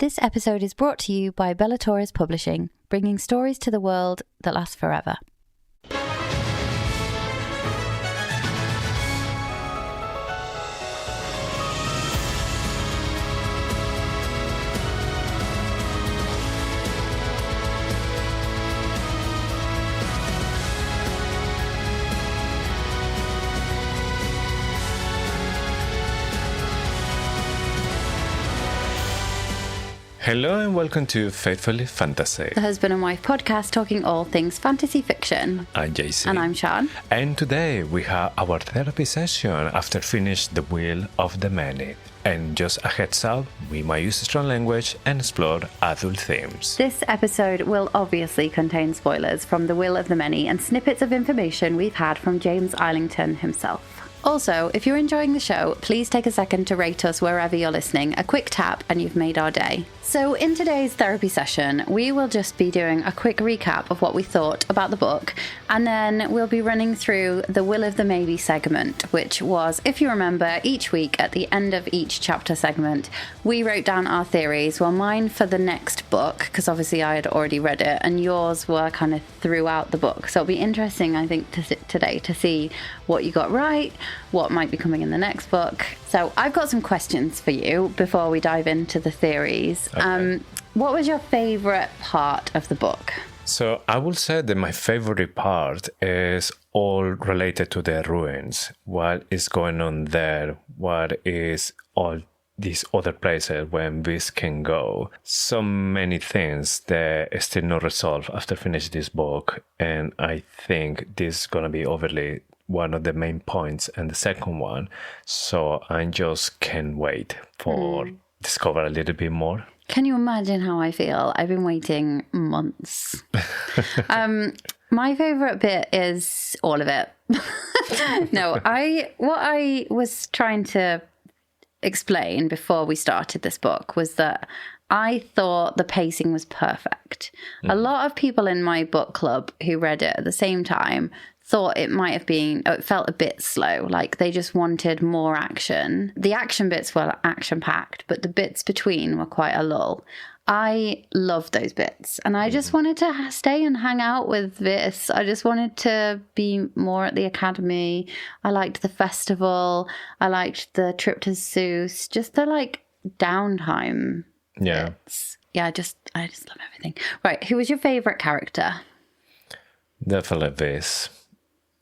This episode is brought to you by Bellator's Publishing, bringing stories to the world that last forever. Hello and welcome to Faithfully Fantasy, The husband and wife podcast talking all things fantasy fiction. I'm Jason. And I'm Sean. And today we have our therapy session after finish The Will of the Many. And just a heads up, we might use strong language and explore adult themes. This episode will obviously contain spoilers from The Will of the Many and snippets of information we've had from James Islington himself. Also, if you're enjoying the show, please take a second to rate us wherever you're listening. A quick tap and you've made our day. So in today's therapy session, we will just be doing a quick recap of what we thought about the book, and then we'll be running through the Will of the Maybe segment, which was, if you remember, each week at the end of each chapter segment, we wrote down our theories. Well, mine for the next book, because obviously I had already read it, and yours were kind of throughout the book. So it'll be interesting, I think, today to see what you got right, what might be coming in the next book. So I've got some questions for you before we dive into the theories. Okay. What was your favourite part of the book? So I will say that my favorite part is all related to the ruins. What is going on there? What is all these other places where beasts can go? So many things that are still not resolved after finishing this book. And I think this is going to be overly one of the main points and the second one. So I just can't wait for discover a little bit more. Can you imagine how I feel? I've been waiting months. My favourite bit is all of it. No, what I was trying to explain before we started this book was that I thought the pacing was perfect. A lot of people in my book club who read it at the same time thought it might have been, it felt a bit slow, like they just wanted more action. The action bits were action-packed, but the bits between were quite a lull. I loved those bits, and I just wanted to stay and hang out with this. I just wanted to be more at the academy. I liked the festival. I liked the trip to Zeus, just the downtime bits. Yeah, I just love everything. Right, who was your favourite character? Definitely this.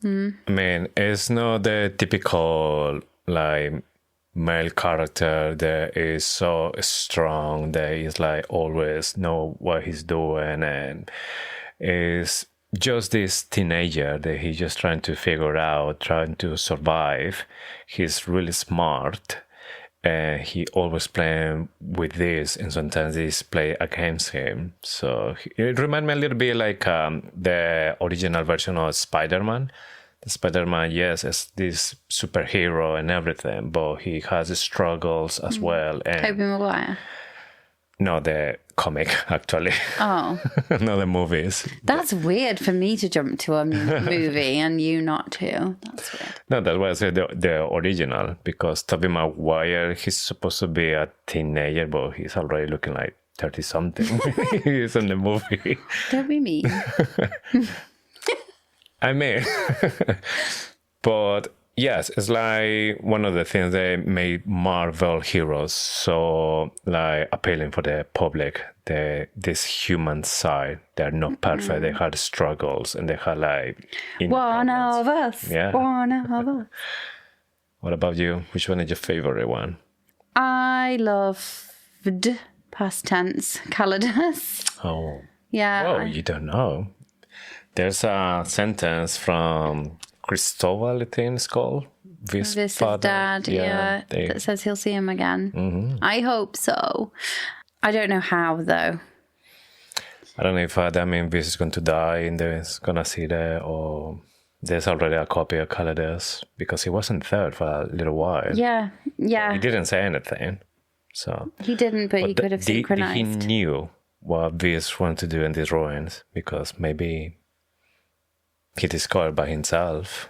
I mean, it's not the typical male character that is so strong that he's always know what he's doing, and is just this teenager that he's just trying to figure out, trying to survive. He's really smart, and he always playing with this, and sometimes this play against him. So it reminds me a little bit like the original version of Spider-Man. The Spider-Man, yes, is this superhero and everything, but he has struggles as well. And Tobey Maguire? No, the comic, actually. Oh. Not the movies. That's weird for me to jump to a movie and you not to. That's weird. No, that was the original, because Tobey Maguire, he's supposed to be a teenager, but he's already looking like 30-something. He's in the movie. Don't be mean. I mean, but yes, it's one of the things that made Marvel heroes so appealing for the public. This human side, they're not perfect. They had struggles, and they had one of us. Yeah. One of us. What about you? Which one is your favorite one? I loved past tense Calidus. Oh. Yeah. Oh, you don't know. There's a sentence from Cristobal, I think it's called. This father. Dad, that says he'll see him again. Mm-hmm. I hope so. I don't know how, though. I don't know if that means Vis is going to die and they're going to see there, or there's already a copy of Calidus, because he wasn't there for a little while. Yeah. He didn't say anything. So he didn't, but he could have synchronized. He knew what Vis wanted to do in these ruins, because maybe he discovered by himself.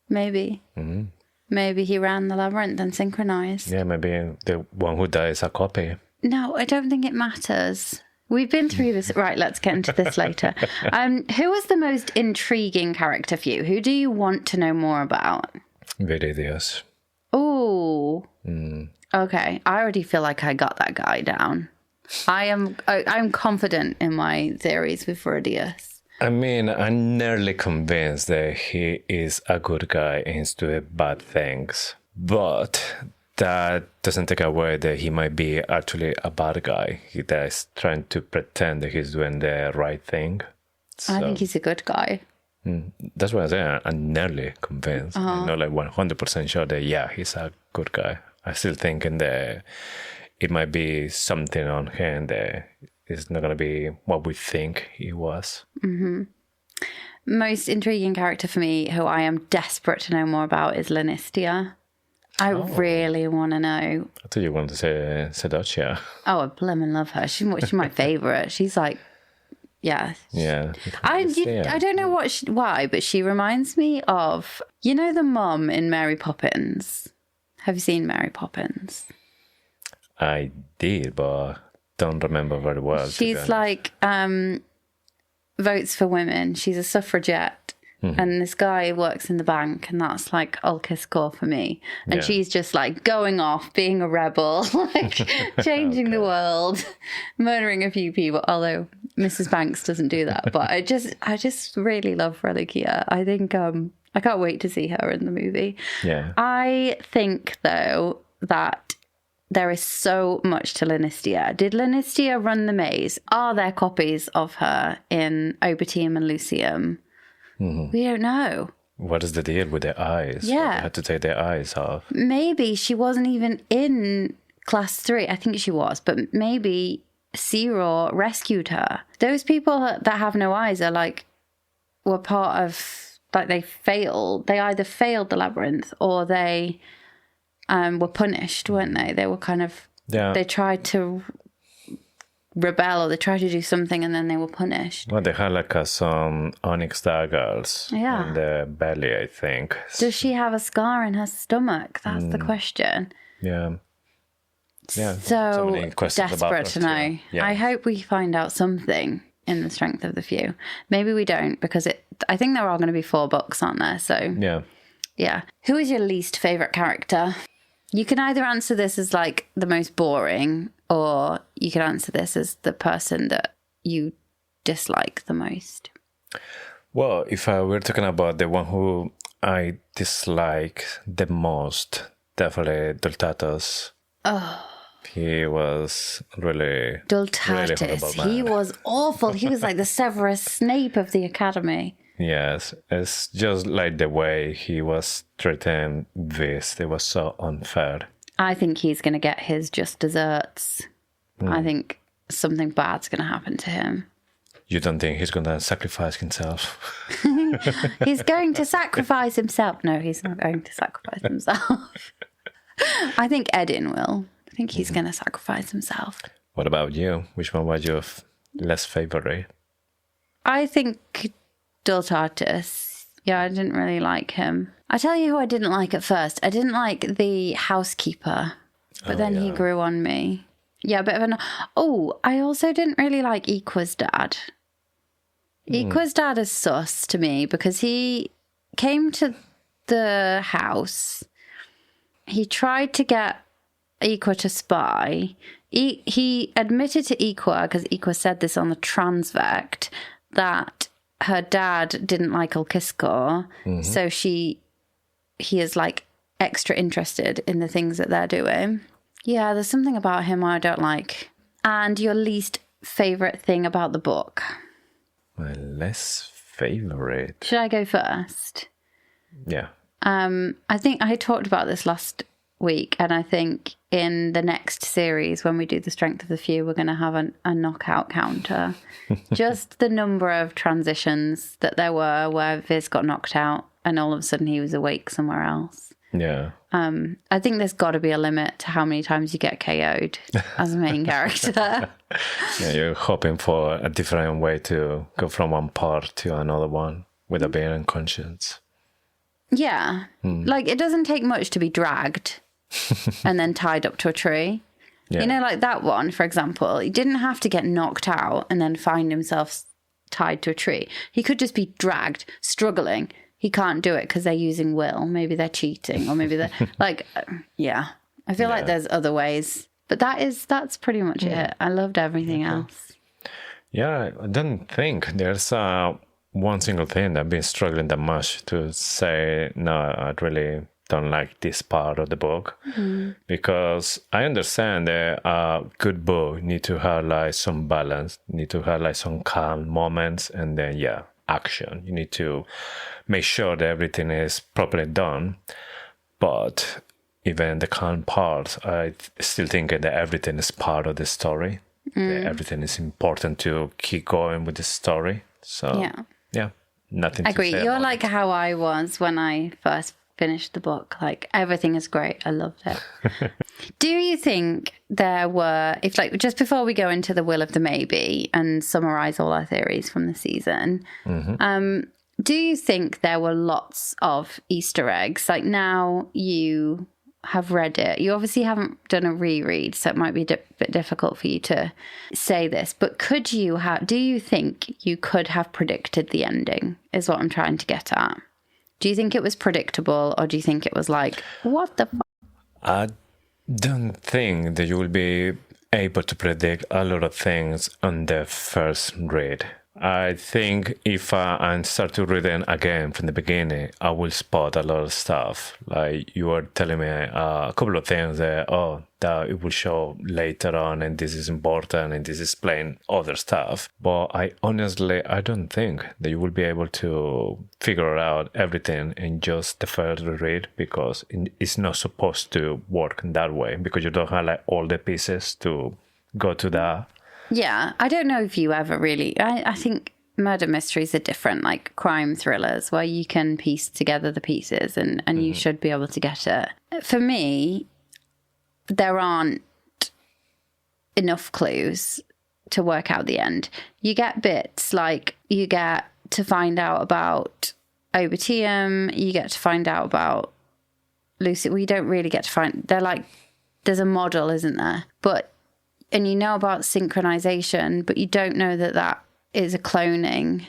Maybe. Mm-hmm. Maybe he ran the labyrinth and synchronized. Yeah, maybe the one who died is a copy. No, I don't think it matters. We've been through this. Right, let's get into this later. Who was the most intriguing character for you? Who do you want to know more about? Viridius. Oh. Okay. I already feel like I got that guy down. I'm confident in my theories with Viridius. I mean, I'm nearly convinced that he is a good guy and he's doing bad things. But that doesn't take away that he might be actually a bad guy that is trying to pretend that he's doing the right thing. So, I think he's a good guy. That's what I say. I'm nearly convinced. I'm not like 100% sure that, yeah, he's a good guy. I'm still thinking that it might be something on him that is not going to be what we think he was. Mm-hmm. Most intriguing character for me, who I am desperate to know more about, is Lanistia. I really want to know. I thought you wanted to say Sedocia. Oh, I blimmin' love her. She's my favourite. She's like, yeah. Yeah. I don't know why, but she reminds me of, you know, the mum in Mary Poppins. Have you seen Mary Poppins? I did, but don't remember very well. She's like votes for women. She's a suffragette. And this guy works in the bank, and that's like Ulkis core for me. And she's just like going off, being a rebel, like changing the world, murdering a few people. Although Mrs. Banks doesn't do that, but I just really love Reliquia. I think I can't wait to see her in the movie. Yeah. I think though that there is so much to Lanistia. Did Lanistia run the maze? Are there copies of her in Obertium and Lucium? We don't know. What is the deal with their eyes? Yeah. They had to take their eyes off. Maybe she wasn't even in class 3. I think she was, but maybe Zero rescued her. Those people that have no eyes are like, were part of, like they failed. They either failed the labyrinth or they were punished, weren't they? They were kind of, they tried to rebel or they tried to do something and then they were punished. Well, they had like some onyx daggers in the belly, I think. Does she have a scar in her stomach? That's the question. Yeah. So desperate to know. Yeah. I hope we find out something in The Strength of the Few. Maybe we don't, because I think there are going to be 4 books, aren't there? So yeah. Who is your least favourite character? You can either answer this as like the most boring, or you can answer this as the person that you dislike the most. Well, if we're talking about the one who I dislike the most, definitely Dultatus. Oh. He was really... Dultatus. Really he was awful. He was like the Severus Snape of the Academy. Yes, it's just like the way he was treating this. It was so unfair. I think he's going to get his just desserts. I think something bad's going to happen to him. You don't think he's going to sacrifice himself? He's going to sacrifice himself. No, he's not going to sacrifice himself. I think Edin will. I think he's going to sacrifice himself. What about you? Which one was your less favorite? I think Dultatus. Yeah, I didn't really like him. I tell you who I didn't like at first. I didn't like the housekeeper, but then he grew on me. Yeah, a bit of an... Oh, I also didn't really like Equa's dad. Equa's dad is sus to me because he came to the house. He tried to get Equa to spy. He admitted to Equa, because Equa said this on the Transvect, that her dad didn't like Ulkiskor, so he is like extra interested in the things that they're doing. Yeah, there's something about him I don't like. And your least favourite thing about the book? My less favourite? Should I go first? Yeah. I think I talked about this last week, and I think in the next series, when we do The Strength of the Few, we're going to have a knockout counter. Just the number of transitions that there were where Viz got knocked out and all of a sudden he was awake somewhere else. Yeah. I think there's got to be a limit to how many times you get KO'd as a main character. Yeah, you're hoping for a different way to go from one part to another one without being unconscious. Yeah. Like, it doesn't take much to be dragged and then tied up to a tree. Yeah. You know, like that one, for example, he didn't have to get knocked out and then find himself tied to a tree. He could just be dragged, struggling. He can't do it because they're using will. Maybe they're cheating, or maybe they're like, yeah. I feel like there's other ways, but that's pretty much it. I loved everything else. Yeah, I don't think there's one single thing that I've been struggling that much to say, no, I really don't like this part of the book. Because I understand that a good book need to have like some balance, need to have like some calm moments, and then action. You need to make sure that everything is properly done. But even the calm part, I still think that everything is part of the story. That everything is important to keep going with the story. So nothing to I agree. say You're about like it. how I was when I first finished the book. Like, everything is great. I loved it. Do you think there were, if like, just before we go into the will of the maybe and summarize all our theories from the season, do you think there were lots of Easter eggs? Like, now you have read it. You obviously haven't done a reread, so it might be a bit difficult for you to say this, but do you think you could have predicted the ending, is what I'm trying to get at? Do you think it was predictable, or do you think it was like, what the I don't think that you will be able to predict a lot of things on the first read. I think if I start to read it again from the beginning, I will spot a lot of stuff. Like, you were telling me a couple of things that it will show later on, and this is important, and this is playing other stuff. But I don't think that you will be able to figure out everything in just the first read, because it's not supposed to work that way, because you don't have like all the pieces to go to that. Yeah, I don't know if you ever really... I think murder mysteries are different, like crime thrillers, where you can piece together the pieces and you should be able to get it. For me, there aren't enough clues to work out the end. You get bits, like you get to find out about Obitium, you get to find out about Lucy. We don't really get to find... They're like... There's a model, isn't there? And you know about synchronization, but you don't know that is a cloning,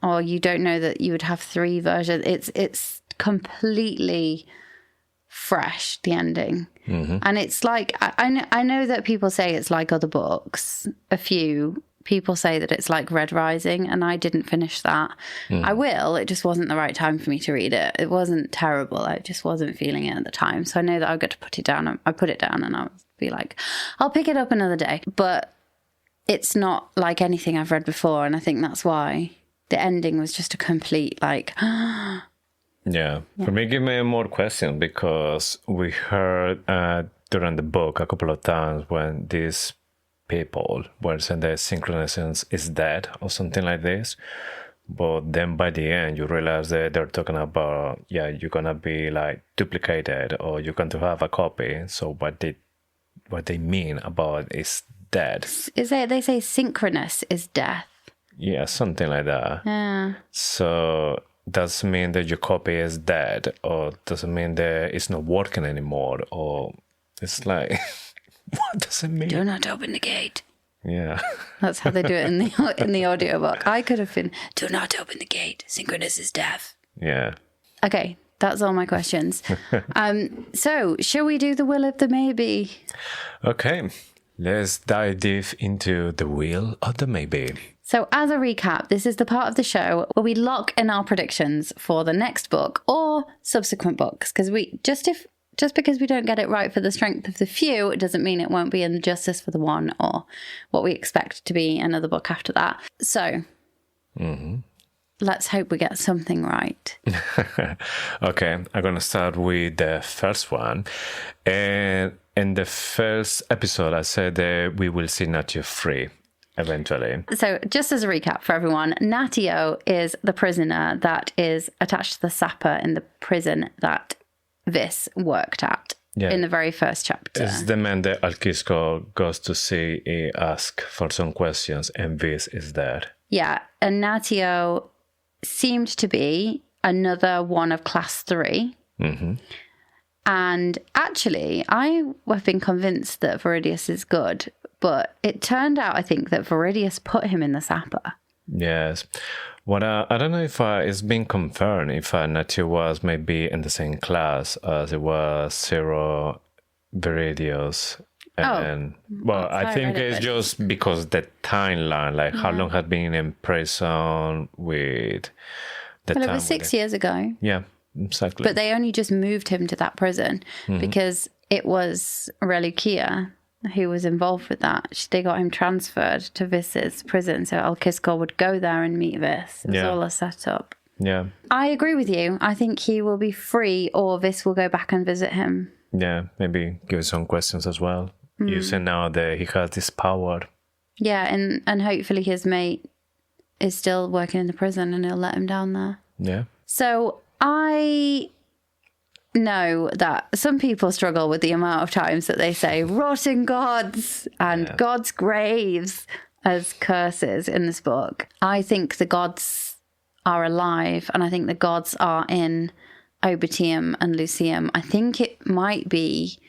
or you don't know that you would have 3 versions. It's completely fresh, the ending. And it's like, I know that people say it's like other books. A few people say that it's like Red Rising, and I didn't finish that. I will. It just wasn't the right time for me to read it. It wasn't terrible. I just wasn't feeling it at the time. So I know that I've got to put it down. I put it down, and I was be like, I'll pick it up another day. But it's not like anything I've read before, and I think that's why the ending was just a complete like For me, give me more questions, because we heard during the book a couple of times when these people were saying that synchronism is dead or something like this. But then by the end, you realize that they're talking about, you're gonna be like duplicated, or you're going to have a copy. So what they mean about is dead. They say synchronous is death. Yeah, something like that. Yeah. So does it mean that your copy is dead, or does it mean that it's not working anymore, or it's like, what does it mean? Do not open the gate. Yeah. That's how they do it in the audiobook. I could have been, do not open the gate. Synchronous is death. Yeah. Okay, that's all my questions. So, shall we do the will of the maybe? Okay, let's dive deep into the will of the maybe. So, as a recap, this is the part of the show where we lock in our predictions for the next book or subsequent books, because just because we don't get it right for the strength of the few, it doesn't mean it won't be injustice for the one, or what we expect to be another book after that. So, let's hope we get something right. Okay, I'm going to start with the first one. And in the first episode, I said that we will see Natio free eventually. So just as a recap for everyone, Natio is the prisoner that is attached to the sapper in the prison that Vis worked at in the very first chapter. It's the man that Alquisco goes to see, he asks for some questions, and Vis is there. Yeah, and Natio seemed to be another one of class 3. And actually, I have been convinced that Viridius is good, but it turned out, I think, that Viridius put him in the Sapper. Yes. What I don't know if it's been confirmed if Nacho was maybe in the same class as it was Zero Viridius. And I think it's just because the timeline, like how long had been in prison with the time. Well, it was 6 years ago. Yeah, exactly. But they only just moved him to that prison because it was Relucia who was involved with that. They got him transferred to Vis's prison, so Alkiskor would go there and meet Vis. It was all a setup. Yeah. I agree with you. I think he will be free, or Vis will go back and visit him. Yeah, maybe give some questions as well. Using now that he has this power. Yeah, and hopefully his mate is still working in the prison and he'll let him down there. Yeah. So I know that some people struggle with the amount of times that they say rotting gods and gods' graves as curses in this book. I think the gods are alive, and I think the gods are in Obitium and Lucium. I think it might be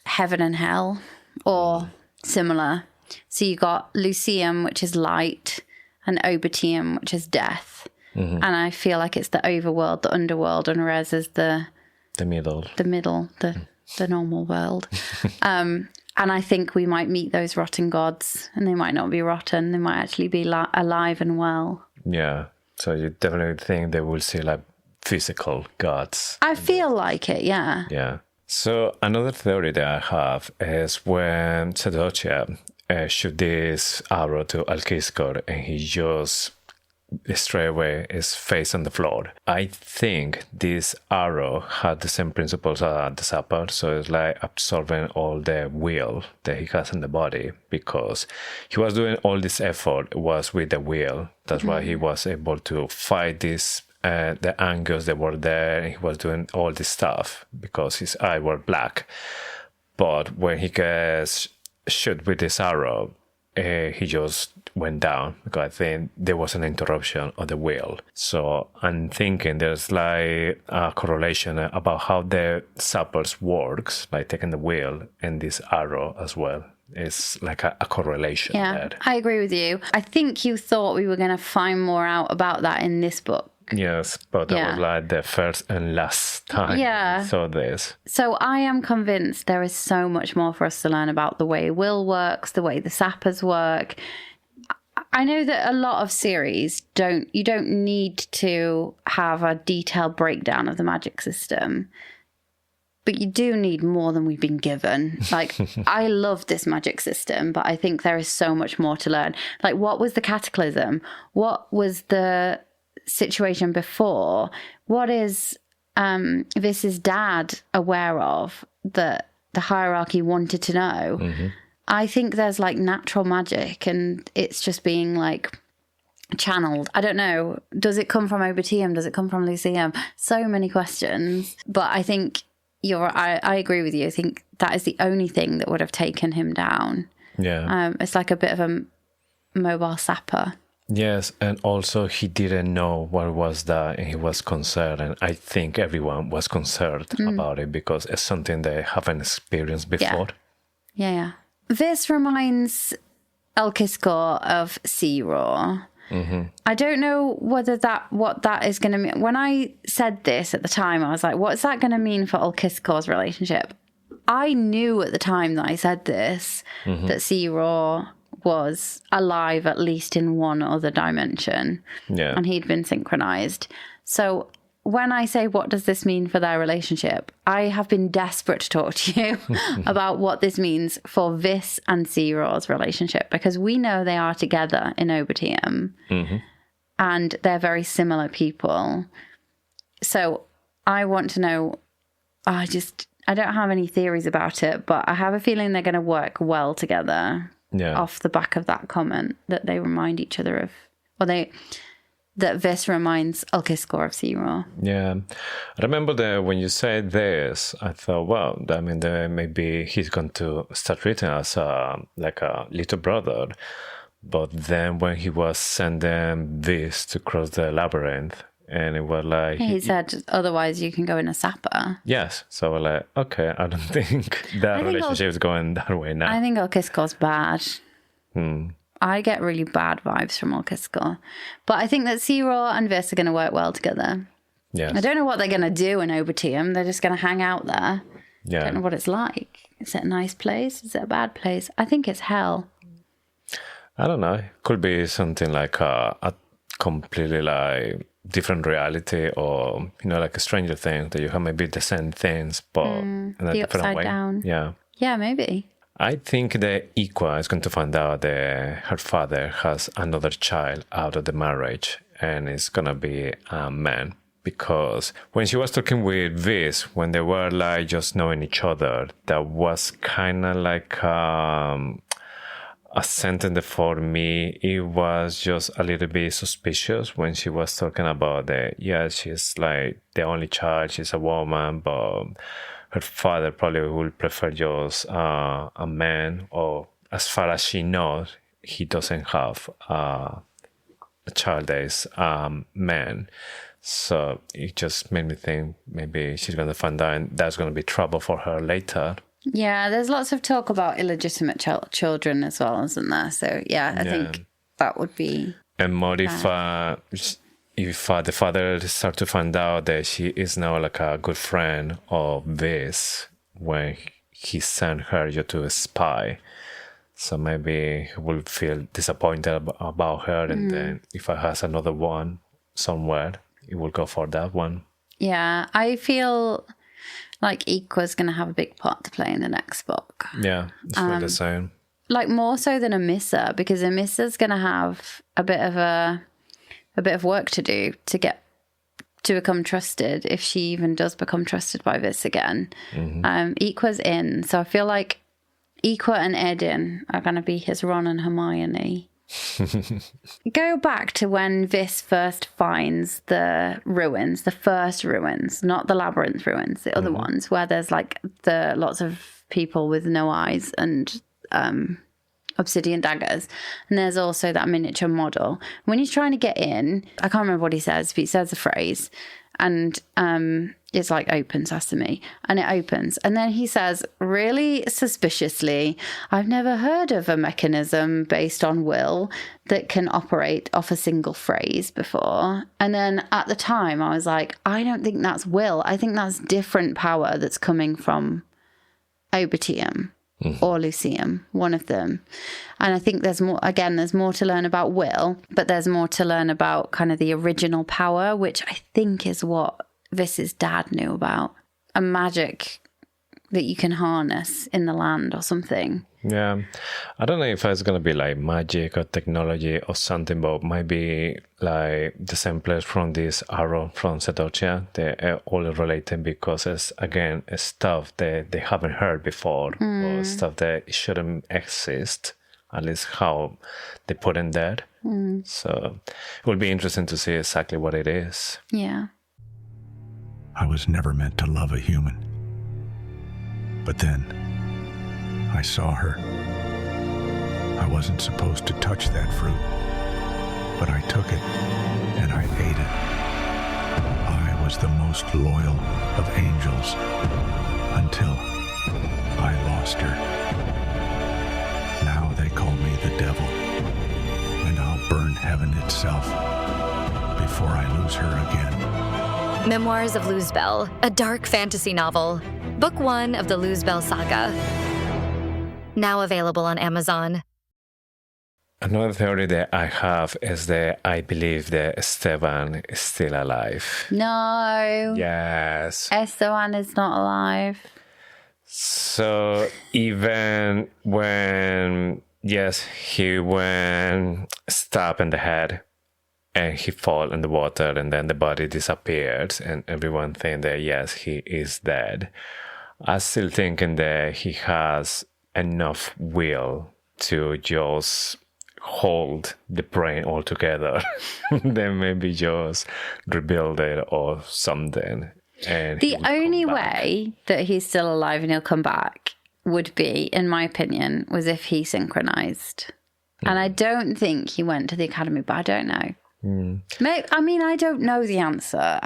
heaven and hell or similar. So you got Lucium, which is light, and Obitium, which is death. And I feel like it's the overworld, the underworld, and Res is the middle, the normal world. And I think we might meet those rotting gods, and they might not be rotten. They might actually be alive and well. Yeah. So you definitely think they will see like physical gods. I feel like it, yeah. Yeah. So another theory that I have is when Sedocia shoot this arrow to Alkiskor and he just straight away is face on the floor. I think this arrow had the same principles as the Sapper, so it's like absorbing all the will that he has in the body, because he was doing all this effort was with the will. That's why he was able to fight this the Angus that were there, and he was doing all this stuff because his eyes were black. But when he gets shot with this arrow, he just went down, because I think there was an interruption of the will. So I'm thinking there's like a correlation about how the Sappers works, like taking the will and this arrow as well. It's like a correlation there. I agree with you. I think you thought we were going to find more out about that in this book. Yes, but that was like the first and last time I saw this. So I am convinced there is so much more for us to learn about the way will works, the way the Sappers work. I know that a lot of series you don't need to have a detailed breakdown of the magic system, but you do need more than we've been given. Like, I love this magic system, but I think there is so much more to learn. Like, what was the cataclysm? What was the situation before? What is Vis's dad aware of that the hierarchy wanted to know? I think there's like natural magic and it's just being like channeled. I don't know. Does it come from Obitium? Does it come from Lucium? So many questions. But I think I agree with you. I think that is the only thing that would have taken him down. Yeah. It's like a bit of a mobile sapper. Yes, and also he didn't know what was that, and he was concerned, and I think everyone was concerned about it because it's something they haven't experienced before. Yeah. This reminds Alkiskor of Sea-Raw. I don't know what that is going to mean. When I said this at the time, I was like, what's that going to mean for Alkiskor's relationship? I knew at the time that I said this, that Sea-Raw was alive at least in one other dimension. Yeah. And he'd been synchronized. So when I say, what does this mean for their relationship? I have been desperate to talk to you about what this means for Vis and Sea-Raw's relationship, because we know they are together in Obitium and they're very similar people. So I want to know, I don't have any theories about it, but I have a feeling they're going to work well together. Yeah. Off the back of that comment that they remind each other of, or that Vis reminds Alkiskor of Sea-Raw. Yeah, I remember that when you said this, I thought, well, I mean, maybe he's going to start treating us like a little brother. But then when he was sending Vis to cross the labyrinth, And it was like... He said, otherwise you can go in a sapper. Yes. So we're like, okay, I don't think that relationship is going that way now. I think Orkiskor's bad. I get really bad vibes from Orkiskor. But I think that Searaw and Vis are going to work well together. Yes. I don't know what they're going to do in Obertium. They're just going to hang out there. Yeah. I don't know what it's like. Is it a nice place? Is it a bad place? I think it's hell. I don't know. It could be something like a completely like different reality, or like a Stranger Things, that you have maybe the same things but in a the different upside way. down. Yeah, Maybe. I think that Iqua is going to find out that her father has another child out of the marriage, and it's gonna be a man. Because when she was talking with Vis, when they were like just knowing each other, that was kind of like a sentence that for me, it was just a little bit suspicious when she was talking about that. Yeah, she's like the only child, she's a woman, but her father probably would prefer just a man, or as far as she knows, he doesn't have a child that is a man. So it just made me think maybe she's going to find out and that's going to be trouble for her later. Yeah, there's lots of talk about illegitimate children as well, isn't there? So, I think that would be... And more if the father starts to find out that she is now like a good friend of Vis when he sent her to spy. So maybe he will feel disappointed about her, and then if I has another one somewhere, it will go for that one. Yeah, I feel like Iqua's going to have a big part to play in the next book. Yeah, it's really the same. Like more so than Amissa, because Amissa's going to have a bit of work to do to become trusted, if she even does become trusted by Vis again. Iqua's in, so I feel like Iqua and Edin are going to be his Ron and Hermione. Go back to when Vis first finds the ruins, the first ruins, not the Labyrinth ruins, the other ones where there's like the lots of people with no eyes and obsidian daggers, and there's also that miniature model. When he's trying to get in, I can't remember what he says, but he says a phrase, and it's like open sesame, and it opens, and then he says really suspiciously, I've never heard of a mechanism based on will that can operate off a single phrase before. And then at the time I was like, I don't think that's will, I think that's different power that's coming from Obertium or Lucium, one of them. And I think there's more to learn about will, but there's more to learn about kind of the original power, which I think is what Vis's dad knew about. A magic that you can harness in the land or something. Yeah. I don't know if it's going to be like magic or technology or something, but maybe like the same place from this arrow from Setocia. They're all related because it's, again, it's stuff that they haven't heard before, or stuff that shouldn't exist, at least how they put in there. So it will be interesting to see exactly what it is. Yeah. I was never meant to love a human. But then, I saw her. I wasn't supposed to touch that fruit, but I took it, and I ate it. I was the most loyal of angels, until I lost her. Now they call me the devil, and I'll burn heaven itself before I lose her again. Memoirs of Luzbel, a dark fantasy novel. Book 1 of the Luzbel saga. Now available on Amazon. Another theory that I have is that I believe that Esteban is still alive. No. Yes. Esteban is not alive. So even when, yes, he went stabbed in the head, and he fall in the water, and then the body disappears, and everyone think that, yes, he is dead. I'm still thinking that he has enough will to just hold the brain all together. Then maybe just rebuild it or something. And the only way that he's still alive and he'll come back would be, in my opinion, was if he synchronized. And I don't think he went to the academy, but I don't know. I mean, I don't know the answer.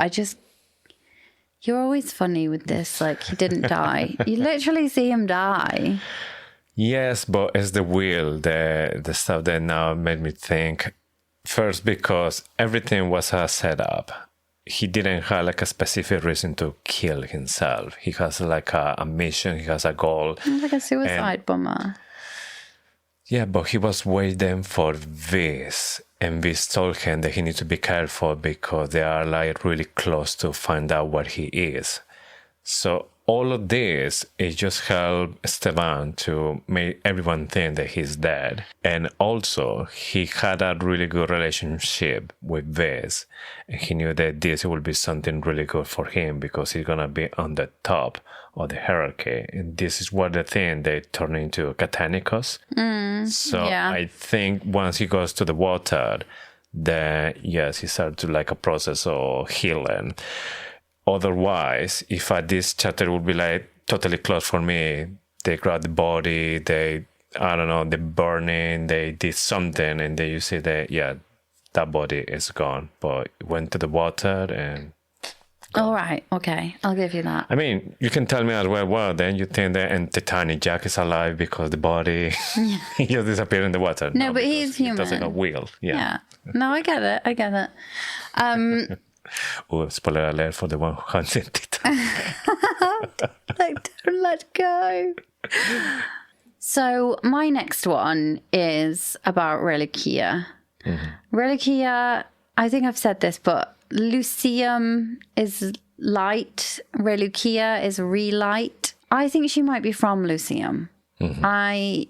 You're always funny with this. Like, he didn't die. You literally see him die. Yes, but it's the will, the stuff that now made me think. First, because everything was a setup. He didn't have like a specific reason to kill himself. He has like a mission. He has a goal. It's like a suicide bomber. Yeah, but he was waiting for this. And this told him that he needs to be careful because they are like really close to find out what he is. So all of this, it just helped Esteban to make everyone think that he's dead. And also, he had a really good relationship with this. And he knew that this would be something really good for him because he's going to be on the top of the hierarchy. And this is what the thing they turn into Catanicus. I think once he goes to the water, then yes, he starts to like a process of healing. Otherwise, if this chapter would be like totally closed for me, they grab the body, they burning, they did something, and then you see that, that body is gone. But it went to the water and... All right, okay, I'll give you that. I mean, you can tell me as well, then you think that Titanic Jack is alive because the body he just disappeared in the water. No, but he's human. He doesn't have will. Yeah. No, I get it. Oh, spoiler alert for the one who hunted Titanic. Like, don't let go. So my next one is about Reliquia. Reliquia, I think I've said this, but Lucium is light, Reliquia is relight. I think she might be from Lucium. I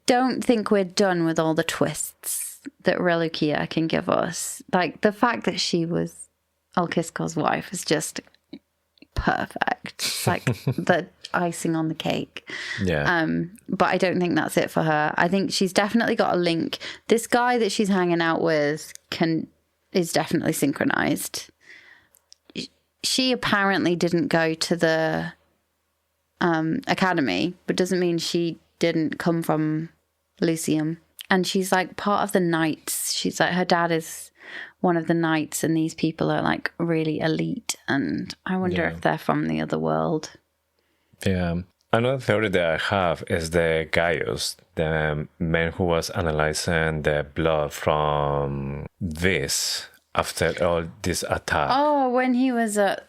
don't think we're done with all the twists that Reliquia can give us. Like, the fact that she was Alkiskov's wife is just perfect. It's like the icing on the cake. Yeah. But I don't think that's it for her. I think she's definitely got a link. This guy that she's hanging out with is definitely synchronized. She apparently didn't go to the academy, but doesn't mean she didn't come from Lucium. And she's like part of the knights. She's like, her dad is one of the knights, and these people are like really elite. And I wonder if they're from the other world. Yeah. Another theory that I have is the Gaius, the man who was analyzing the blood from this after all this attack. Oh, when he was at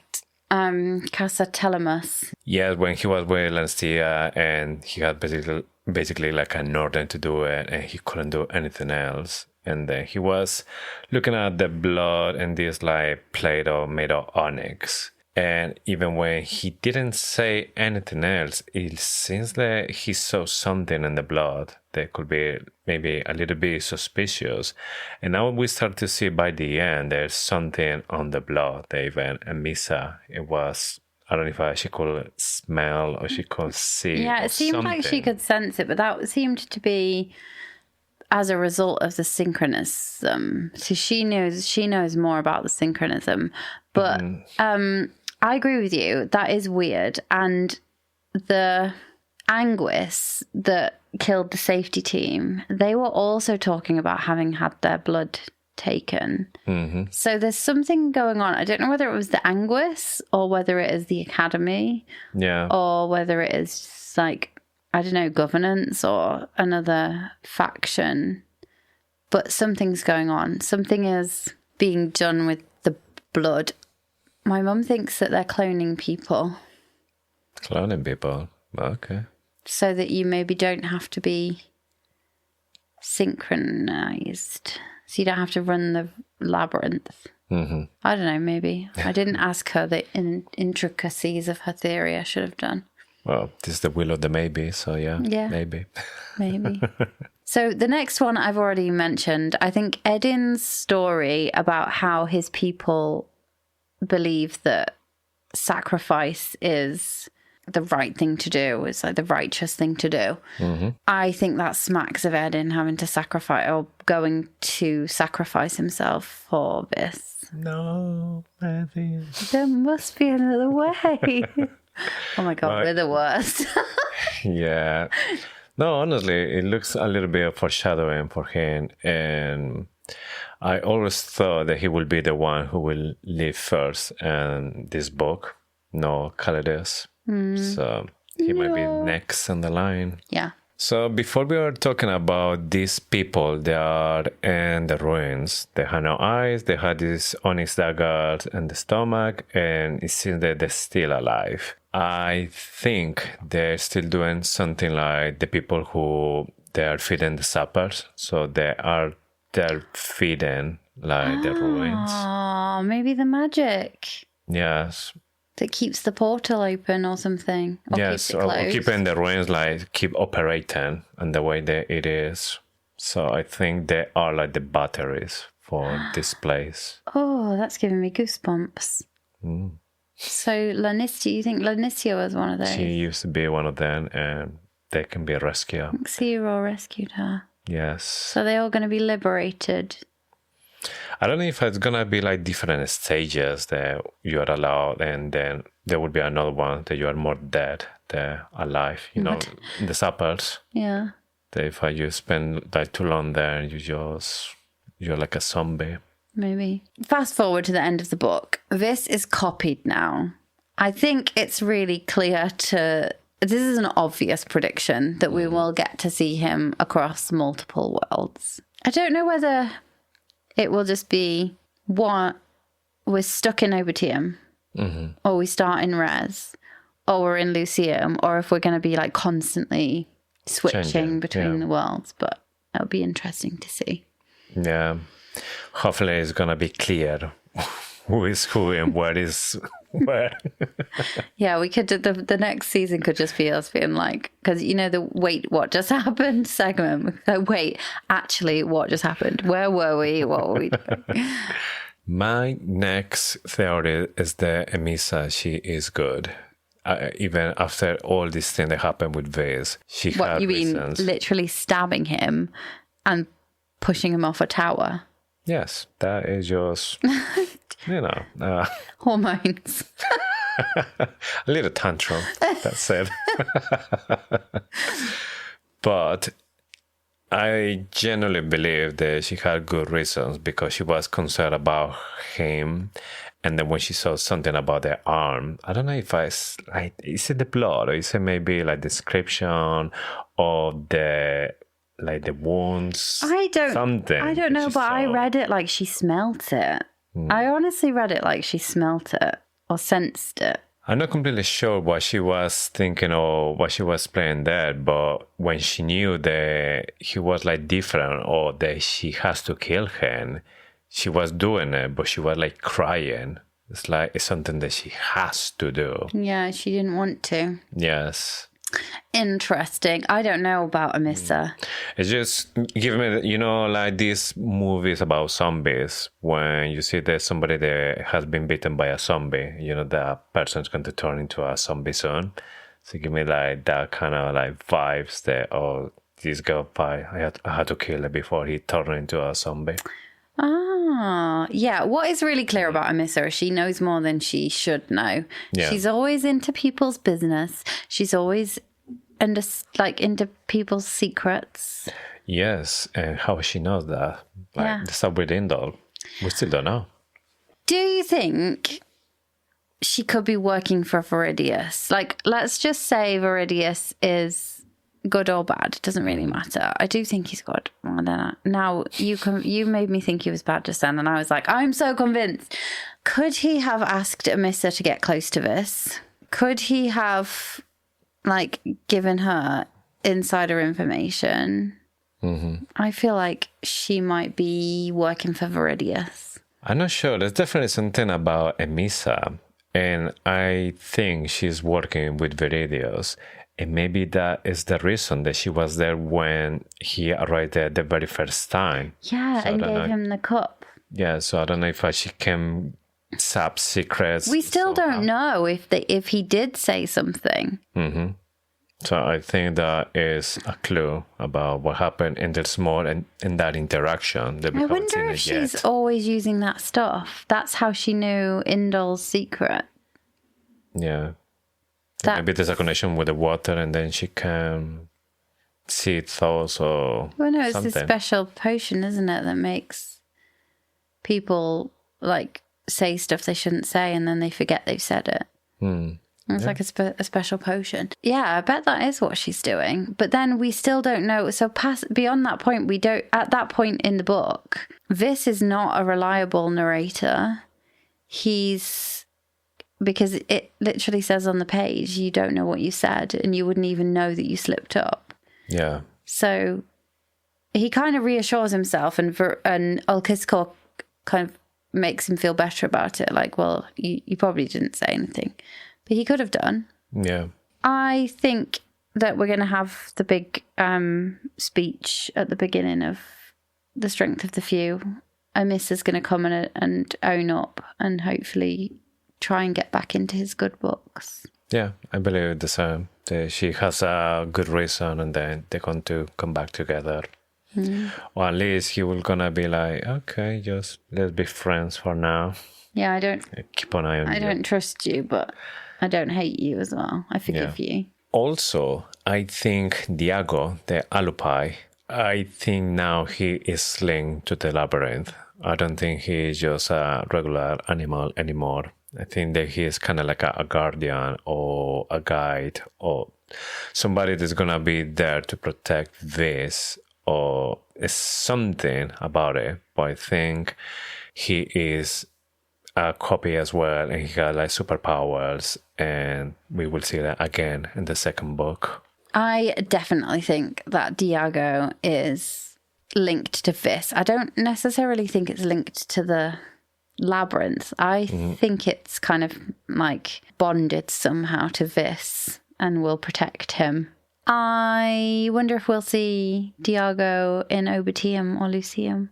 Casa Telemus. Yeah, when he was with Lancia and he had basically like an order to do it and he couldn't do anything else. And then he was looking at the blood and this like plate made of onyx. And even when he didn't say anything else, it seems that he saw something in the blood that could be maybe a little bit suspicious. And now we start to see by the end, there's something on the blood that even Misa, it was, I don't know if she could smell or she could see. Yeah, it seemed like she could sense it, but that seemed to be as a result of the synchronism. So she knows more about the synchronism. But I agree with you. That is weird. And the Anguis that killed the safety team, they were also talking about having had their blood taken. So there's something going on. I don't know whether it was the Anguis or whether it is the Academy. Yeah. Or whether it is like, I don't know, governance or another faction. But something's going on. Something is being done with the blood. My mum thinks that they're cloning people. Cloning people? Okay. So that you maybe don't have to be synchronized. So you don't have to run the labyrinth. I don't know, maybe. I didn't ask her the intricacies of her theory. I should have done. Well, this is the will of the maybe, so yeah. Maybe. Maybe. So the next one I've already mentioned. I think Edin's story about how his people believe that sacrifice is the right thing to do. It's like the righteous thing to do. I think that smacks of Edin having to sacrifice or going to sacrifice himself for this. No, Edin. There must be another way. Oh my God, we're the worst. Yeah. No, honestly, it looks a little bit of foreshadowing for him. And I always thought that he will be the one who will leave first in this book, no Calidus. So he might be next on the line. Yeah. So before we were talking about these people, they are in the ruins. They have no eyes, they have these onyx daggers in the stomach, and it seems that they're still alive. I think they're still doing something like the people who they are feeding the sappers. So they're feeding like the ruins. Oh, maybe the magic Yes. that keeps the portal open or something. Or Yes, keeps it closed. or keeping the ruins like keep operating and the way that it is. So I think they are like the batteries for this place. Oh, that's giving me goosebumps. So Lanicia, you think Lanicia was one of those? She used to be one of them, and they can be rescued. Zero rescued her. Yes. So they're all going to be liberated. I don't know if it's gonna be like different stages that you are allowed, and then there will be another one that you are more dead than alive. You know, the sappers. Yeah. That if you spend like too long there, you're like a zombie. Maybe. Fast forward to the end of the book. This is copied now. I think it's really clear this is an obvious prediction that we will get to see him across multiple worlds. I don't know whether it will just be what we're stuck in Obertium, or we start in Res, or we're in Lucium, or if we're going to be like constantly switching between the worlds. But it'll be interesting to see. Yeah. Hopefully it's gonna be clear who is who and where is where. Yeah, we could. The next season could just be us being like, because you know the wait, what just happened segment. Wait, actually, what just happened? Where were we? What were we doing? My next theory is that Emisa, she is good. Even after all this thing that happened with Viz, she What had you mean? reasons. Literally stabbing him and pushing him off a tower? Yes, that is just, Hormones. a little tantrum. That's it. But I genuinely believe that she had good reasons because she was concerned about him. And then when she saw something about their arm, I don't know if is it the blood or is it maybe like description of the wounds? I don't know, but I read it like she smelt it. I honestly read it like she smelt it or sensed it. I'm not completely sure what she was thinking or what she was playing there, but when she knew that he was like different or that she has to kill him, she was doing it, but she was like crying. It's like it's something that she has to do. Yeah, she didn't want to. Yes. Interesting. I don't know about Emisa. It's just give me, like these movies about zombies. When you see there's somebody that has been bitten by a zombie, that person's going to turn into a zombie soon. So give me like that kind of like vibes that, this girl, I had to kill her before he turned into a zombie. Ah, yeah. What is really clear about Emisa is she knows more than she should know. Yeah. She's always into people's business. She's always into people's secrets. Yes, and how she knows that? The subway Indol. We still don't know. Do you think she could be working for Viridius? Let's just say Viridius is good or bad. It doesn't really matter. I do think he's good. Now you made me think he was bad just then, and I was like, I'm so convinced. Could he have asked Emisa to get close to this? Could he have given her insider information? Mm-hmm. I feel like she might be working for Viridius. I'm not sure. There's definitely something about Emisa, and I think she's working with Viridius. And maybe that is the reason that she was there when he arrived there the very first time. Yeah, and gave him the cup. Yeah, so I don't know if she can sap secrets. We still don't know if he did say something. Mm-hmm. So I think that is a clue about what happened, and there's more in that interaction that we haven't seen it yet. I wonder if she's always using that stuff. That's how she knew Indol's secret. Yeah. Maybe there's a connection with the water, and then she can see thoughts or it's a special potion, isn't it, that makes people like say stuff they shouldn't say and then they forget they've said it. It's like a special potion. Yeah, I bet that is what she's doing. But then we still don't know. So beyond that point, we don't. At that point in the book, Vis is not a reliable narrator. Because it literally says on the page, you don't know what you said, and you wouldn't even know that you slipped up. Yeah. So he kind of reassures himself, and Ulkiskor kind of makes him feel better about it. Like, well, you probably didn't say anything. But he could have done. Yeah. I think that we're going to have the big speech at the beginning of The Strength of the Few. Amiss is going to come and own up and hopefully try and get back into his good books. Yeah, I believe the same. She has a good reason and then they're going to come back together. Or at least he will gonna be like, okay, just let's be friends for now. Yeah, keep an eye on you. I don't trust you, but I don't hate you as well. I forgive you. Also, I think Diago, the Alupai, I think now he is linked to the Labyrinth. I don't think he is just a regular animal anymore. I think that he is kind of like a guardian or a guide or somebody that's going to be there to protect this or something about it. But I think he is a copy as well and he got like superpowers and we will see that again in the second book. I definitely think that Diago is linked to Vis. I don't necessarily think it's linked to the Labyrinth. I think it's kind of like bonded somehow to Vis and will protect him. I wonder if we'll see Diago in Obitium or Lucium.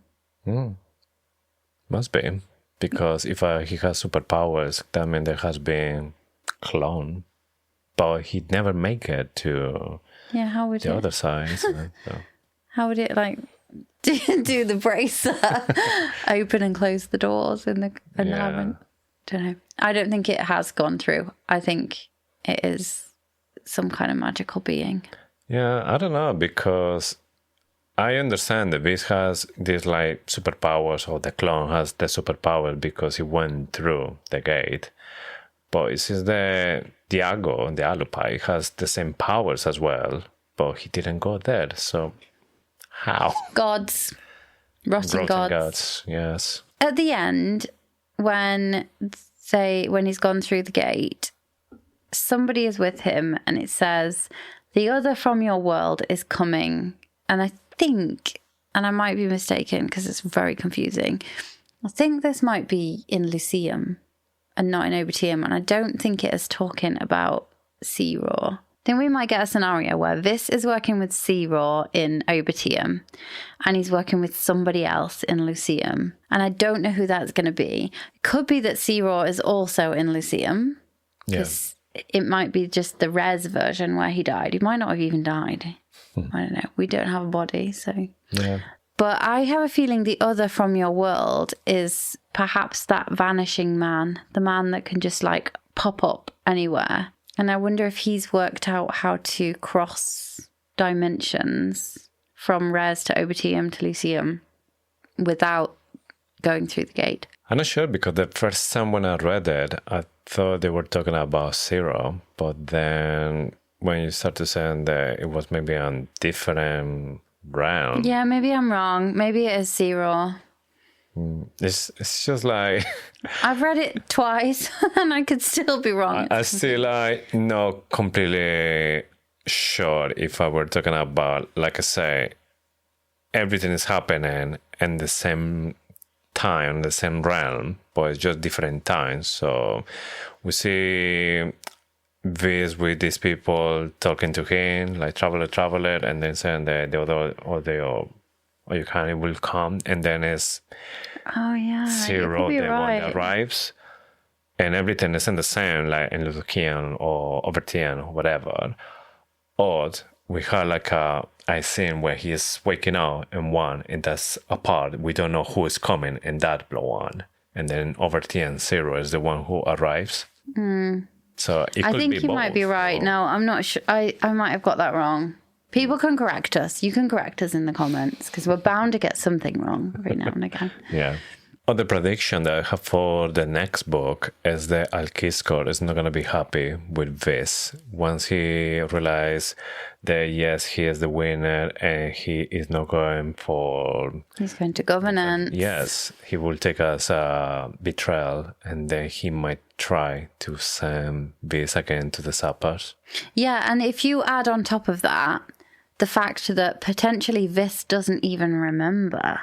Must be. Because if he has superpowers, that means there has been clone. But he'd never make it to the other side. So. How would it like do the bracer, open and close the doors in the Labyrinth? Don't know. I don't think it has gone through. I think it is some kind of magical being. Yeah, I don't know, because I understand that Beast has these like superpowers, or the clone has the superpower because he went through the gate. But it seems the Diago, the Alupai, has the same powers as well, but he didn't go there. So how? Gods. Rotten gods. Yes. At the end, when he's gone through the gate, somebody is with him and it says, "The other from your world is coming." And I think, and I might be mistaken because it's very confusing, I think this might be in Lyceum and not in Obitium, and I don't think it is talking about Sea-Raw. I think we might get a scenario where Vis is working with Sea-Raw in Obitium and he's working with somebody else in Lyceum, and I don't know who that's going to be. It could be that Sea-Raw is also in Lyceum, because it might be just the res version where he died. He might not have even died. I don't know. We don't have a body, so... Yeah. But I have a feeling the other from your world is perhaps that vanishing man, the man that can just like pop up anywhere. And I wonder if he's worked out how to cross dimensions from res to Obitium to Lyceum without going through the gate. I'm not sure, because the first time when I read it, I thought they were talking about Zero, but then when you start to say that it was maybe on different realm. Yeah, maybe I'm wrong. Maybe it is Zero. It's just like... I've read it twice and I could still be wrong. I still like not completely sure if I were talking about, like I say, everything is happening in the same time, the same realm, but it's just different times. So we see Viz with these people talking to him, like traveler, and then saying that the other or you can, it will come, and then it's Zero, the one that arrives, and everything is in the same, like in Lucian or Overtian or whatever. Or we have like a scene where he is waking up in one, and that's apart. We don't know who is coming in that one, and then Overtian Zero is the one who arrives. So it could I think be you both, might be right. No, I'm not sure. I might have got that wrong. People can correct us. You can correct us in the comments, because we're bound to get something wrong every now and again. Yeah. other prediction that I have for the next book is that Alkiskor is not going to be happy with this once he realizes that, yes, he is the winner and he is not going for... He's going to governance. Yes, he will take as a betrayal, and then he might try to send this again to the Sappers. Yeah, and if you add on top of that the fact that potentially Vis doesn't even remember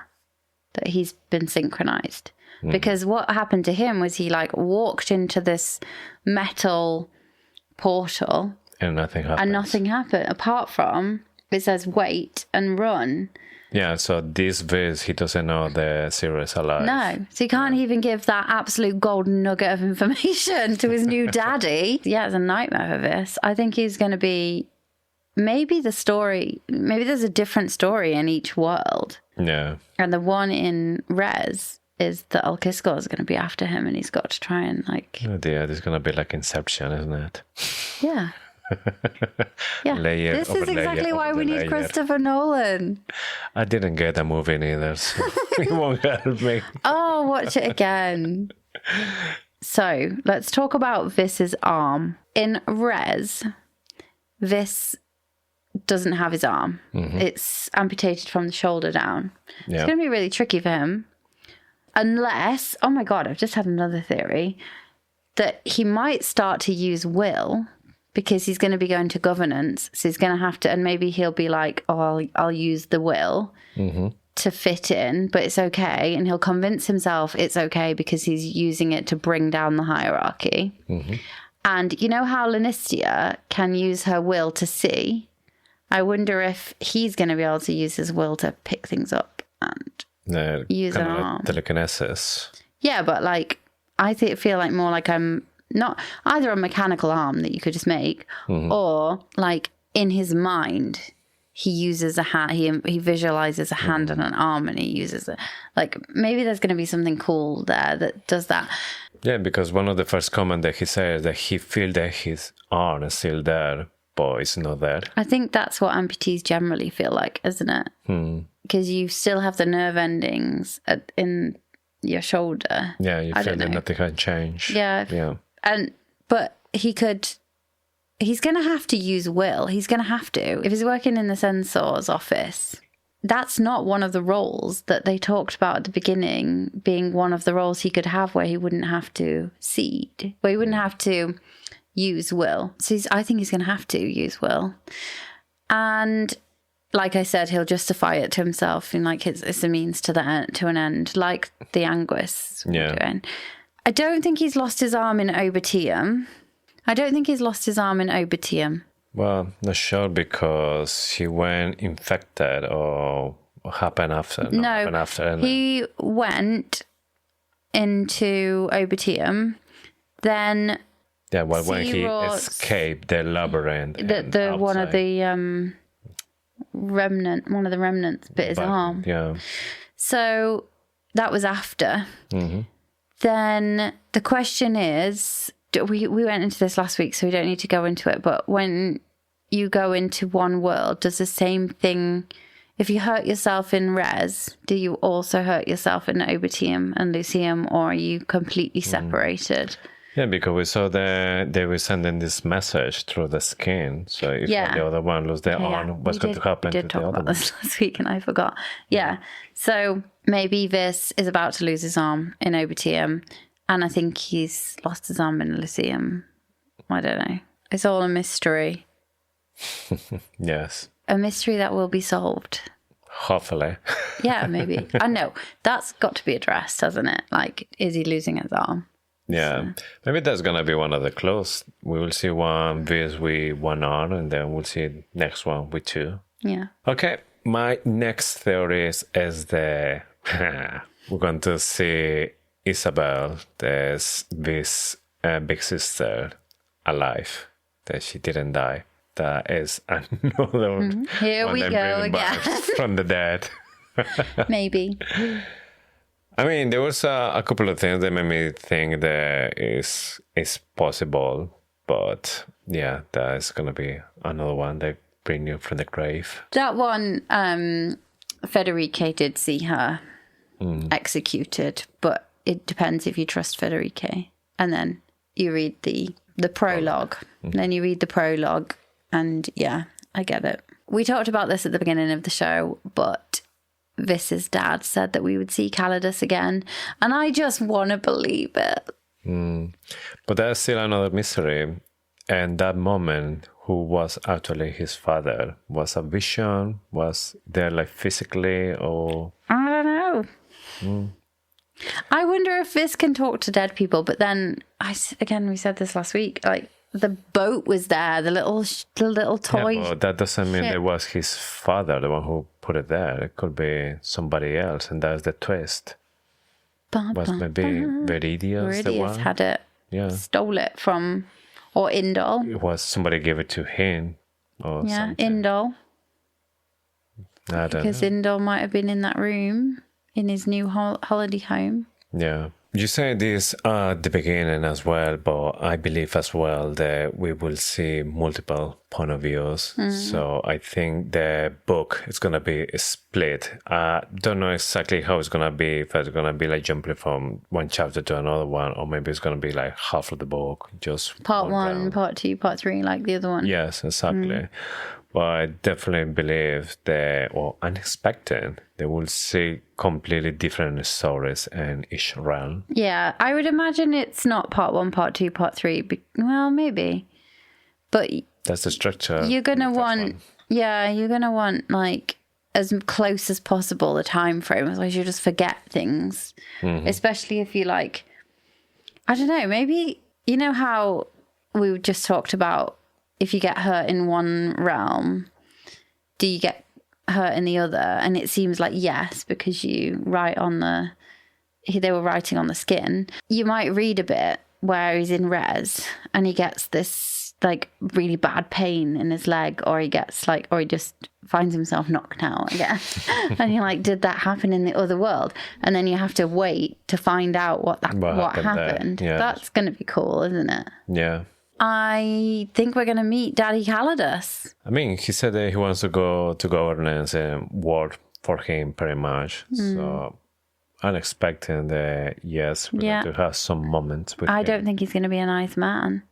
that he's been synchronized. Because what happened to him was he like walked into this metal portal and nothing happened. And nothing happened apart from it says wait and run. Yeah, so this Viz, he doesn't know the series alive. No, so he can't even give that absolute golden nugget of information to his new daddy. Yeah, it's a nightmare for this. I think he's going to be maybe there's a different story in each world. Yeah. And the one in Res is that Alkiskor is going to be after him and he's got to try and like... Oh dear, this is going to be like Inception, isn't it? Yeah. Yeah. This is exactly why we need Christopher Nolan. I didn't get the movie neither, so it won't help me. Oh, watch it again. So, let's talk about Vis's arm. In Res, Vis doesn't have his arm. Mm-hmm. It's amputated from the shoulder down. Yeah. It's going to be really tricky for him. Unless, oh my God, I've just had another theory, that he might start to use will because he's going to be going to governance. So he's going to have to, and maybe he'll be like, oh, I'll use the will to fit in, but it's okay. And he'll convince himself it's okay because he's using it to bring down the hierarchy. Mm-hmm. And you know how Lanistia can use her will to see? I wonder if he's going to be able to use his will to pick things up and use an arm. Telekinesis. Yeah, but like, I feel like more like I'm not either a mechanical arm that you could just make, or like in his mind, he uses a hand, he visualizes a hand and an arm and he uses it. Like, maybe there's going to be something cool there that does that. Yeah, because one of the first comments that he said is that he feels that his arm is still there, but it's not there. I think that's what amputees generally feel like, isn't it? Because you still have the nerve endings in your shoulder. Yeah, you feel that nothing can change. Yeah. But he's going to have to use will. He's going to have to. If he's working in the censor's office, that's not one of the roles that they talked about at the beginning being one of the roles he could have where he wouldn't have to seed, where he wouldn't have to use will. So I think he's going to have to use will. And like I said, he'll justify it to himself in like it's a means to an end, like the Anguis were doing. I don't think he's lost his arm in Obitium. Well, not sure because he went infected or happened after. He went into Obitium, then... Yeah, well, when he escaped the labyrinth. One of the remnants bit his arm. Yeah. So that was after. Mm-hmm. Then the question is, we went into this last week, so we don't need to go into it, but when you go into one world, does the same thing, if you hurt yourself in Res, do you also hurt yourself in Obitium and Lucium, or are you completely separated? Yeah, because we saw that they were sending this message through the skin. So if the other one lose their arm, what's going to happen to the other one? We did talk about this last week and I forgot. Yeah. So maybe Vis is about to lose his arm in Obitium, and I think he's lost his arm in Elysium. I don't know. It's all a mystery. Yes. A mystery that will be solved. Hopefully. Yeah, maybe. I know. That's got to be addressed, hasn't it? Like, is he losing his arm? Yeah, so. Maybe that's going to be one of the clues. We will see one Viz with one arm, and then we'll see next one with two. Yeah. Okay, my next theory is we're going to see Isabel, this big sister, alive, that she didn't die. That is another Here we go again. From the dead. Maybe. I mean, there was a couple of things that made me think that is possible, but yeah, that is going to be another one that bring you from the grave. That one, Federica did see her executed, but it depends if you trust Federici. And then you read the prologue. Then you read the prologue, and yeah, I get it. We talked about this at the beginning of the show, but Vis's dad said that we would see Calidus again, and I just want to believe it. But there's still another mystery. And that moment, who was actually his father? Was a vision? Was there like physically, or? I don't know. I wonder if Vis can talk to dead people, but then, we said this last week, like, the boat was there, the little toy. Yeah, but that doesn't mean it was his father, the one who put it there. It could be somebody else, and that's the twist. Was maybe Viridius the one? Had it, stole it from, or Indol. It was somebody gave it to him, or something. Indol. I don't know. Because Indol might have been in that room in his new holiday home. Yeah. You say this at the beginning as well, but I believe as well that we will see multiple point of views. So I think the book is going to be split. I don't know exactly how it's going to be, if it's going to be like jumping from one chapter to another one, or maybe it's going to be like half of the book, just part one, part two, part three, like the other one. Yes, exactly. But I definitely believe that, or unexpected, they will see completely different stories in each realm. Yeah, I would imagine it's not part one, part two, part three. Well, maybe. But that's the structure. You're going to want, you're going to want like as close as possible the time frame, otherwise you just forget things. Especially if you like, I don't know, maybe, you know how we just talked about, if you get hurt in one realm, do you get hurt in the other? And it seems like yes, because you write on they were writing on the skin. You might read a bit where he's in res and he gets this like really bad pain in his leg, or he just finds himself knocked out again. And you're like, did that happen in the other world? And then you have to wait to find out what happened. Yeah. That's going to be cool, isn't it? Yeah. I think we're going to meet Daddy Calidus. I mean, he said that he wants to go to governance and work for him pretty much. So I'm expecting that, yes, we're going to have some moments with him. I don't think he's going to be a nice man.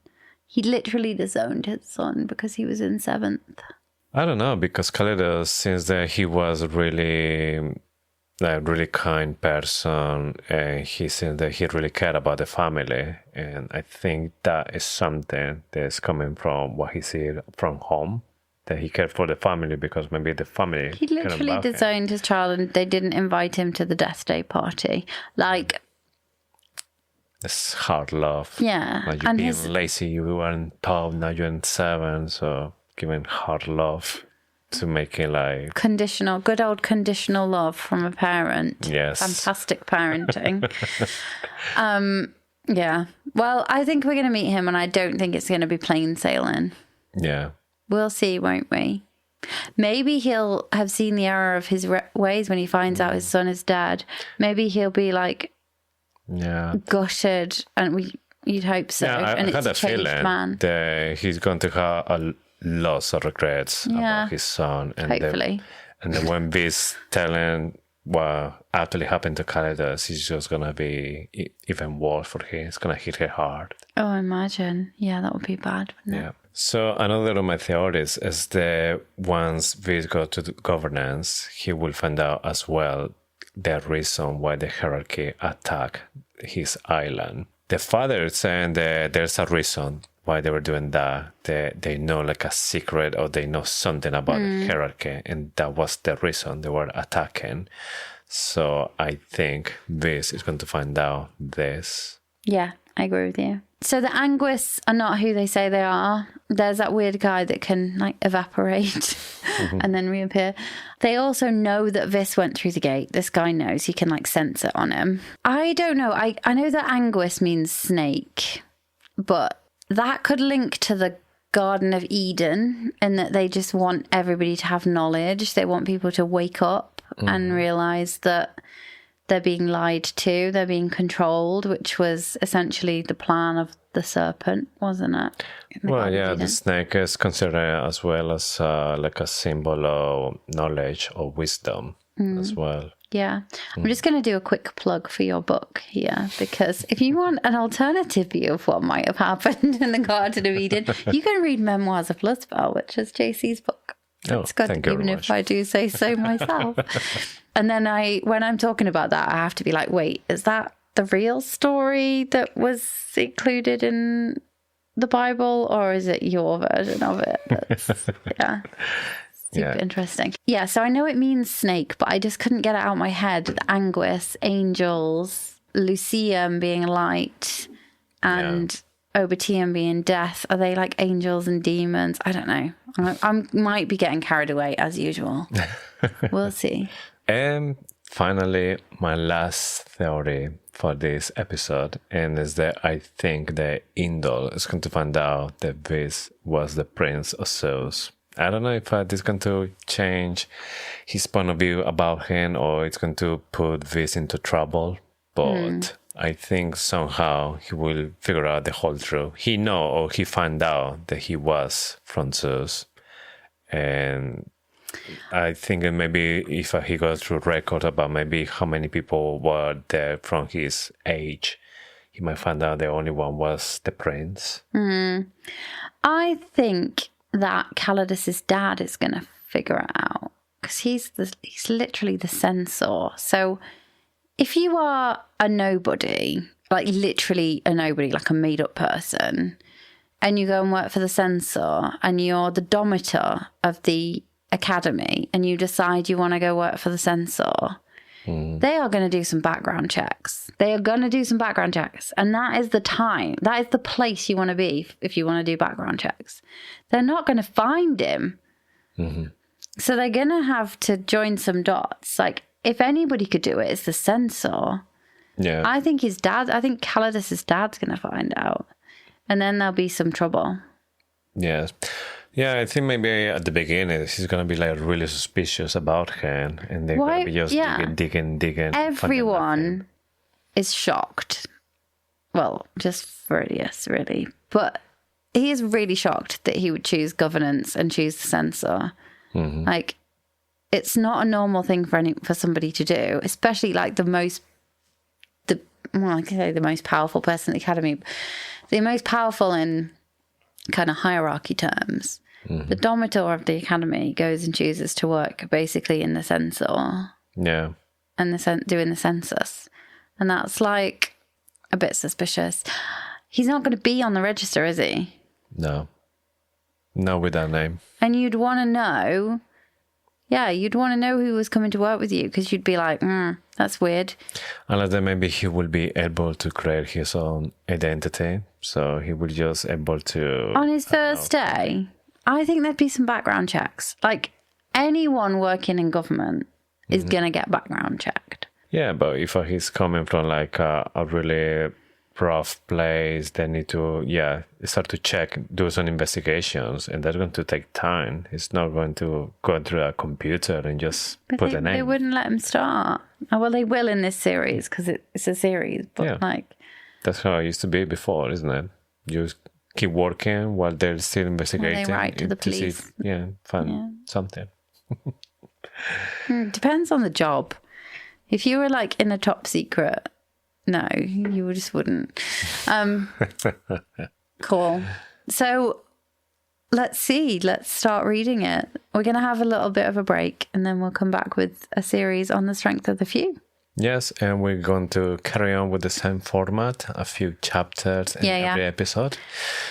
He literally disowned his son because he was in 7th. I don't know, because Calidus, since that he was really kind person, and he said that he really cared about the family, and I think that is something that's coming from what he said from home, that he cared for the family, because maybe the family he literally disowned his child, and they didn't invite him to the death day party. Like, it's hard love. Yeah. Like, you're being lazy, you were in 12, now you're in 7, so giving hard love to make it like good old conditional love from a parent. Yes. Fantastic parenting. Yeah. Well, I think we're going to meet him, and I don't think it's going to be plain sailing. Yeah. We'll see, won't we? Maybe he'll have seen the error of his ways when he finds out his son is dead. Maybe he'll be like, gutted, and you'd hope so. Yeah, and I had a feeling that he's going to have a lots of regrets about his son, and hopefully. And then when Vis telling what actually happened to Calidus, it's just gonna be even worse for him. It's gonna hit her hard. Oh, imagine. Yeah, that would be bad, wouldn't it? So another of my theories is that once Vis goes to the governance, he will find out as well the reason why the hierarchy attacked his island. The father is saying that there's a reason why they were doing that. They know like a secret, or they know something about the hierarchy, and that was the reason they were attacking. So I think Vis is going to find out this. Yeah, I agree with you. So the Anguis are not who they say they are. There's that weird guy that can like evaporate and then reappear. They also know that Vis went through the gate. This guy knows. He can like sense it on him. I don't know. I know that Anguis means snake, but that could link to the Garden of Eden, in that they just want everybody to have knowledge. They want people to wake up and realize that they're being lied to, they're being controlled, which was essentially the plan of the serpent, wasn't it? Well, yeah, the snake is considered as well as like a symbol of knowledge or wisdom. as well. Yeah. I'm just going to do a quick plug for your book here, because if you want an alternative view of what might have happened in the Garden of Eden, you can read Memoirs of Luzbel, which is JC's book. It's good, thank you even very if much. I do say so myself. And then when I'm talking about that, I have to be like, wait, is that the real story that was included in the Bible, or is it your version of it? That's, yeah. Super interesting. Yeah, so I know it means snake, but I just couldn't get it out of my head. The Anguis, angels, Lucium being light, and Obatium being death. Are they like angels and demons? I don't know. I might be getting carried away as usual. We'll see. And finally, my last theory for this episode, and is that I think that Indol is going to find out that this was the Prince of Zeus. I don't know if this is going to change his point of view about him, or it's going to put this into trouble. But I think somehow he will figure out the whole truth. He know, or he find out that he was from Zeus. And I think that maybe if he goes through record about maybe how many people were there from his age, he might find out the only one was the prince. I think that Calidus's dad is going to figure it out, because he's literally the censor. So if you are a nobody, like literally a nobody, like a made up person, and you go and work for the censor, and you're the domitor of the academy, and you decide you want to go work for the censor, they are going to do some background checks. They are going to do some background checks. And that is the time, that is the place you want to be if you want to do background checks. They're not going to find him. So they're going to have to join some dots. Like, if anybody could do it, it's the censor. Yeah. I think Calidus's dad's going to find out. And then there'll be some trouble. Yes. Yeah, I think maybe at the beginning he's going to be like really suspicious about him, and they're going to be just digging. Everyone is shocked. Well, just Viridius, really. But he is really shocked that he would choose governance and choose the censor. Like, it's not a normal thing for somebody to do, especially like the most powerful person in the academy, the most powerful in kind of hierarchy terms. The domitor of the academy goes and chooses to work basically in the censor. Yeah. And doing the census. And that's like a bit suspicious. He's not going to be on the register, is he? No. Not with that name. And you'd want to know... Yeah, you'd want to know who was coming to work with you, because you'd be like, that's weird. Unless then maybe he will be able to create his own identity. So he will just able to... On his first day, I think there'd be some background checks. Like, anyone working in government is going to get background checked. Yeah, but if he's coming from like a really rough place, they need to, start to check, do some investigations, and that's going to take time. It's not going to go through a computer and just put a name. They wouldn't let him start. Oh, well, they will in this series, because it's a series, but that's how it used to be before, isn't it? You just keep working while they're still investigating. Well, they write to the police. Find something. Depends on the job. If you were like in a top secret, no, you just wouldn't. Cool. So let's see. Let's start reading it. We're going to have a little bit of a break, and then we'll come back with a series on the strength of the few. Yes, and we're going to carry on with the same format, a few chapters in every episode.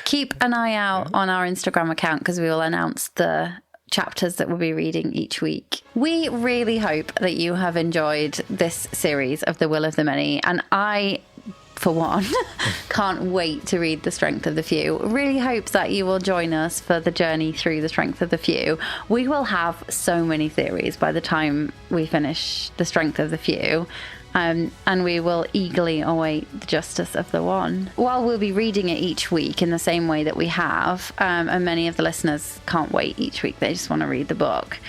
Keep an eye out on our Instagram account, because we will announce the chapters that we'll be reading each week. We really hope that you have enjoyed this series of The Will of the Many, and I, for one, can't wait to read The Strength of the Few. Really hope that you will join us for the journey through The Strength of the Few. We will have so many theories by the time we finish The Strength of the Few. And we will eagerly await the justice of the one. While we'll be reading it each week in the same way that we have, and many of the listeners can't wait each week, they just want to read the book.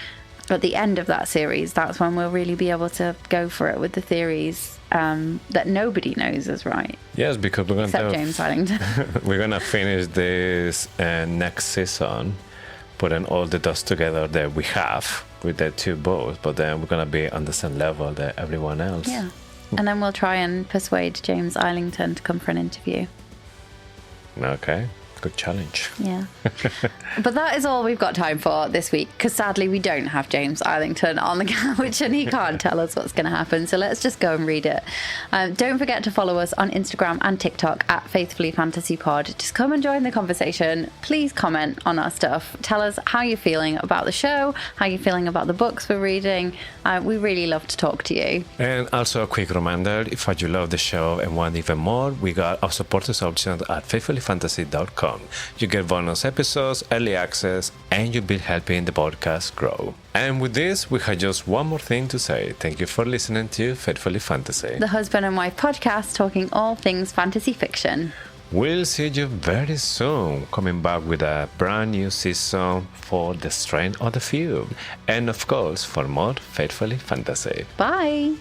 At the end of that series, that's when we'll really be able to go for it with the theories that nobody knows is right. Yes, because we're going except James Harrington. We're going to finish this next season, putting all the dots together that we have with the 2 books, but then we're gonna be on the same level that everyone else. Yeah. And then we'll try and persuade James Islington to come for an interview. Okay. Good challenge. Yeah. But that is all we've got time for this week, because sadly we don't have James Islington on the couch and he can't tell us what's going to happen. So let's just go and read it. Don't forget to follow us on Instagram and TikTok at Faithfully Fantasy Pod. Just come and join the conversation. Please comment on our stuff. Tell us how you're feeling about the show, how you're feeling about the books we're reading. We really love to talk to you. And also a quick reminder, if you love the show and want even more, we got our supporters option at faithfullyfantasy.com. You get bonus episodes, early access, and you'll be helping the podcast grow. And with this, we have just one more thing to say. Thank you for listening to Faithfully Fantasy, the husband and wife podcast talking all things fantasy fiction. We'll see you very soon, coming back with a brand new season for the strength of the feud. And of course, for more Faithfully Fantasy. Bye!